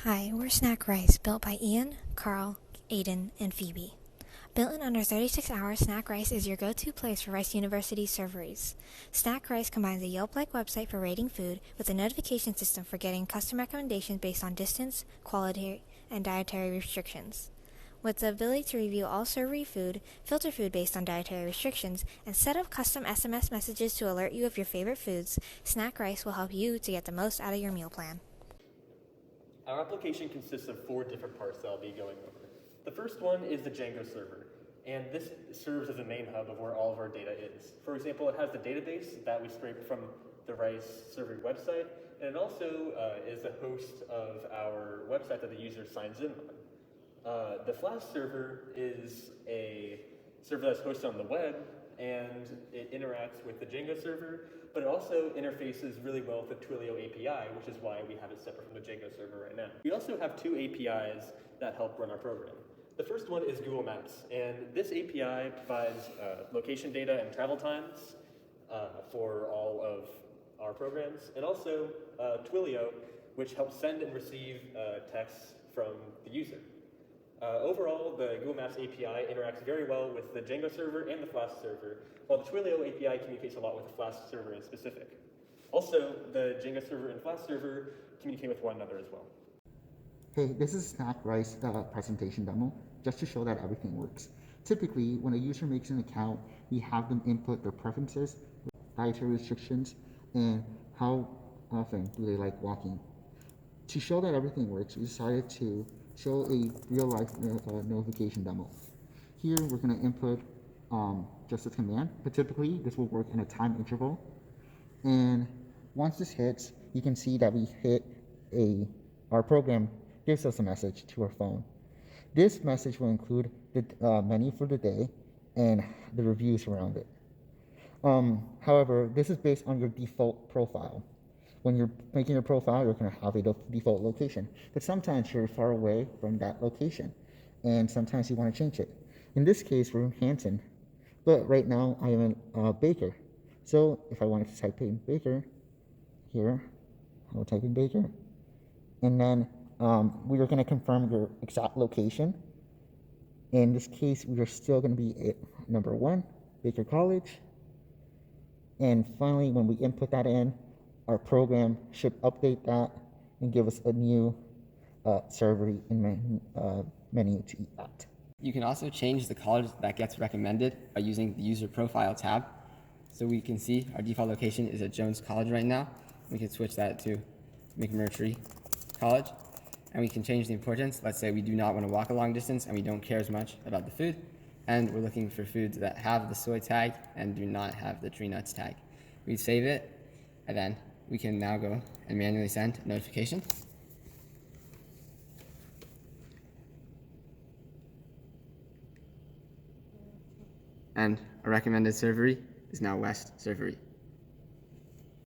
Hi, we're SnackRice, built by Ian, Carl, Aiden, and Phoebe. Built in under 36 hours, SnackRice is your go-to place for Rice University's serveries. SnackRice combines a Yelp-like website for rating food with a notification system for getting custom recommendations based on distance, quality, and dietary restrictions. With the ability to review all servery food, filter food based on dietary restrictions, and set up custom SMS messages to alert you of your favorite foods, SnackRice will help you to get the most out of your meal plan. Our application consists of 4 different parts that I'll be going over. The first one is the Django server, and this serves as a main hub of where all of our data is. For example, it has the database that we scraped from the Rice server website, and it also is a host of our website that the user signs in on. The Flash server is a server that's hosted on the web, and it interacts with the Django server, but it also interfaces really well with the Twilio API, which is why we have it separate from the Django server right now. We also have 2 APIs that help run our program. The first one is Google Maps, and this API provides location data and travel times for all of our programs, and also Twilio, which helps send and receive texts from the user. Overall, the Google Maps API interacts very well with the Django server and the Flash server, while the Twilio API communicates a lot with the Flash server in specific. Also, the Django server and Flash server communicate with one another as well. Hey, this is SnackRice presentation demo, just to show that everything works. Typically, when a user makes an account, we have them input their preferences, dietary restrictions, and how often do they like walking. To show that everything works, we decided to show a real-life notification demo. Here, we're going to input just a command, but typically this will work in a time interval. And once this hits, you can see that we hit our program gives us a message to our phone. This message will include the menu for the day and the reviews around it. However, this is based on your default profile. When you're making your profile, you're going to have a default location, but sometimes you're far away from that location, and sometimes you want to change it. In this case, we're in Hanson, but right now I am in Baker. So if I wanted to type in Baker here, I will type in Baker, and then we are going to confirm your exact location. In this case, we are still going to be at number 1, Baker College. And finally, when we input that in, our program should update that and give us a new server and menu to eat at. You can also change the college that gets recommended by using the user profile tab. So we can see our default location is at Jones College right now. We can switch that to McMurtry College. And we can change the importance. Let's say we do not want to walk a long distance and we don't care as much about the food. And we're looking for foods that have the soy tag and do not have the tree nuts tag. We save it, and then we can now go and manually send a notification. And a recommended servery is now West Servery.